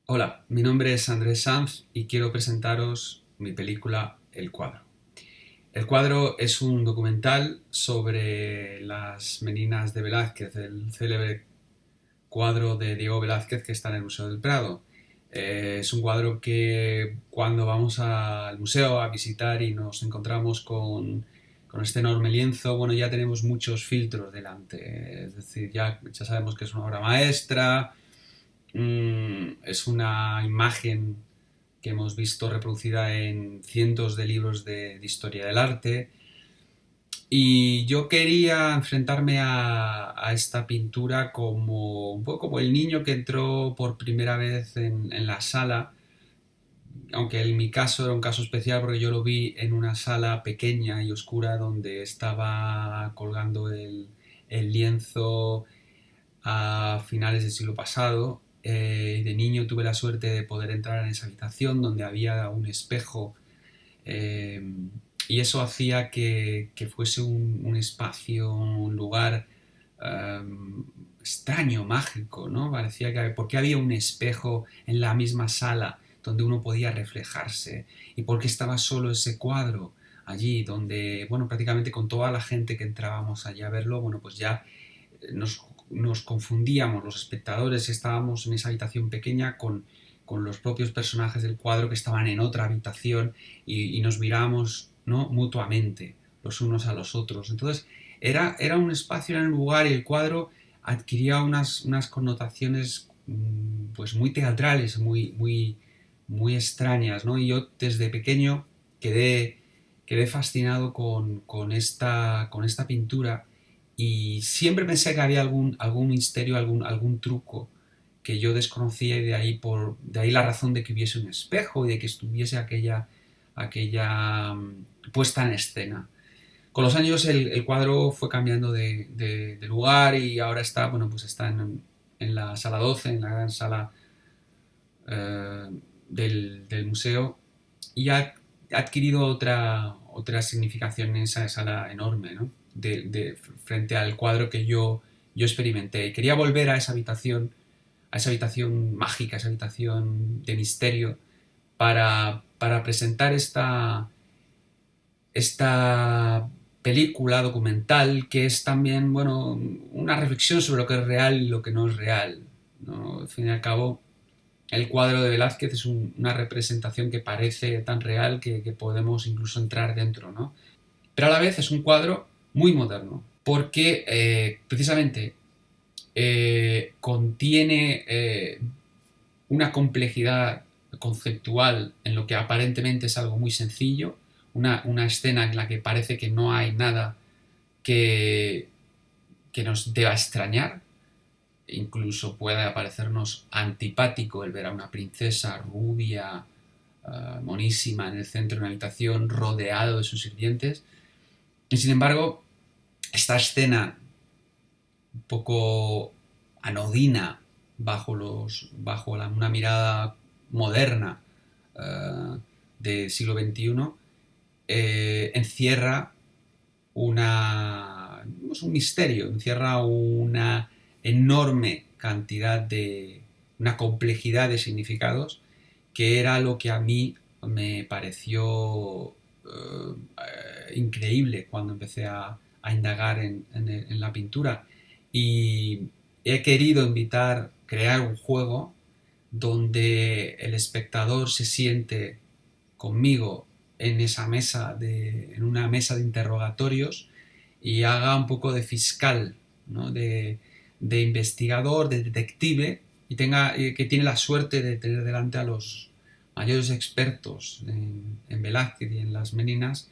Hola, mi nombre es Andrés Sanz y quiero presentaros mi película El Cuadro. El Cuadro es un documental sobre las Meninas de Velázquez, el célebre cuadro de Diego Velázquez que está en el Museo del Prado. Es un cuadro que cuando vamos al museo a visitar y nos encontramos con este enorme lienzo, bueno, ya tenemos muchos filtros delante. Es decir, ya sabemos que es una obra maestra, es una imagen que hemos visto reproducida en cientos de libros de historia del arte. Y yo quería enfrentarme a esta pintura como un poco como el niño que entró por primera vez en la sala, aunque en mi caso era un caso especial porque yo lo vi en una sala pequeña y oscura donde estaba colgando el lienzo a finales del siglo pasado. De niño tuve la suerte de poder entrar en esa habitación donde había un espejo, eh, y eso hacía que fuese un espacio, un lugar extraño, mágico, ¿no? Parecía que ¿por qué había un espejo en la misma sala donde uno podía reflejarse? ¿Y por qué estaba solo ese cuadro allí donde, bueno, prácticamente con toda la gente que entrábamos allí a verlo, bueno, pues ya nos confundíamos los espectadores, estábamos en esa habitación pequeña con los propios personajes del cuadro que estaban en otra habitación y nos mirábamos, ¿no?, mutuamente los unos a los otros. Entonces era un espacio, era un lugar y el cuadro adquiría unas connotaciones pues muy teatrales, muy extrañas, ¿no? Y yo desde pequeño quedé, quedé fascinado con esta pintura y siempre pensé que había algún misterio, algún truco que yo desconocía y de ahí la razón de que hubiese un espejo y de que estuviese aquella puesta en escena. Con los años el cuadro fue cambiando de lugar y ahora está, bueno, pues está en la sala 12, en la gran sala eh, del museo, y ha adquirido otra significación en esa sala enorme, ¿no? Frente al cuadro que yo experimenté. Y quería volver a esa habitación mágica, a esa habitación de misterio, para presentar esta película documental que es también, bueno, una reflexión sobre lo que es real y lo que no es real, ¿no? Al fin y al cabo, el cuadro de Velázquez es una representación que parece tan real que podemos incluso entrar dentro, ¿no? Pero a la vez es un cuadro muy moderno, porque precisamente contiene una complejidad conceptual en lo que aparentemente es algo muy sencillo, una escena en la que parece que no hay nada que, que nos deba extrañar. Incluso puede parecernos antipático el ver a una princesa rubia, monísima, en el centro de una habitación rodeado de sus sirvientes. Y sin embargo, esta escena un poco anodina una mirada moderna del siglo XXI, encierra pues un misterio, encierra una enorme cantidad una complejidad de significados que era lo que a mí me pareció increíble cuando empecé a indagar en la pintura. Y he querido crear un juego donde el espectador se siente conmigo en una mesa de interrogatorios y haga un poco de fiscal, ¿no? De investigador, de detective, que tiene la suerte de tener delante a los mayores expertos en Velázquez y en las Meninas,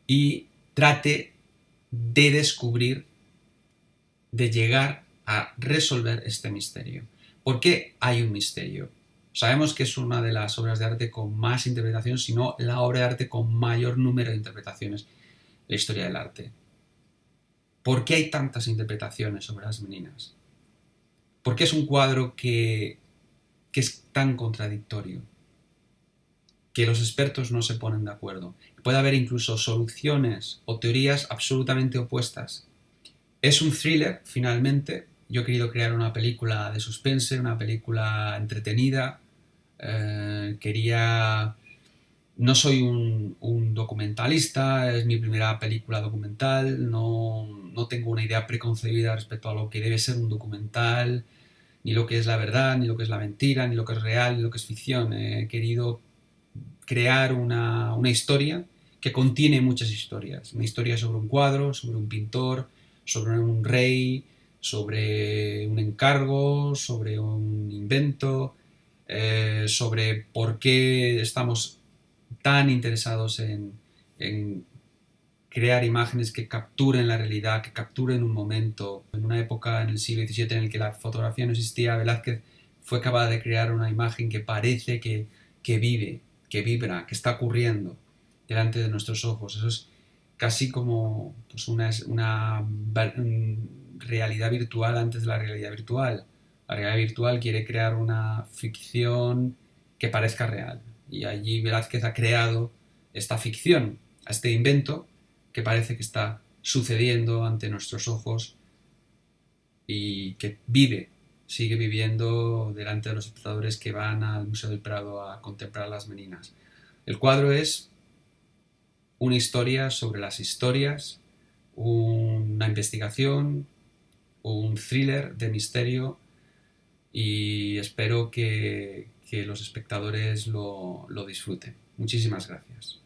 y trate de descubrir, de llegar a resolver este misterio. ¿Por qué hay un misterio? Sabemos que es una de las obras de arte con más interpretaciones, si no la obra de arte con mayor número de interpretaciones en la historia del arte. ¿Por qué hay tantas interpretaciones sobre las Meninas? ¿Por qué es un cuadro que es tan contradictorio? Que los expertos no se ponen de acuerdo. Puede haber incluso soluciones o teorías absolutamente opuestas. Es un thriller, finalmente. Yo he querido crear una película de suspense, una película entretenida, Quería... No soy un documentalista, es mi primera película documental, no tengo una idea preconcebida respecto a lo que debe ser un documental, ni lo que es la verdad, ni lo que es la mentira, ni lo que es real, ni lo que es ficción. He querido crear una historia que contiene muchas historias. Una historia sobre un cuadro, sobre un pintor, sobre un rey, sobre un encargo, sobre un invento, sobre por qué estamos tan interesados en crear imágenes que capturen la realidad, que capturen un momento. En una época en el siglo XVII en el que la fotografía no existía, Velázquez fue capaz de crear una imagen que parece que vive, que vibra, que está ocurriendo delante de nuestros ojos. Eso es casi como pues, una realidad virtual antes de la realidad virtual. La realidad virtual quiere crear una ficción que parezca real. Y allí Velázquez ha creado esta ficción, este invento que parece que está sucediendo ante nuestros ojos y que vive, sigue viviendo delante de los espectadores que van al Museo del Prado a contemplar las meninas. El cuadro es una historia sobre las historias, una investigación, un thriller de misterio y espero que los espectadores lo disfruten. Muchísimas gracias.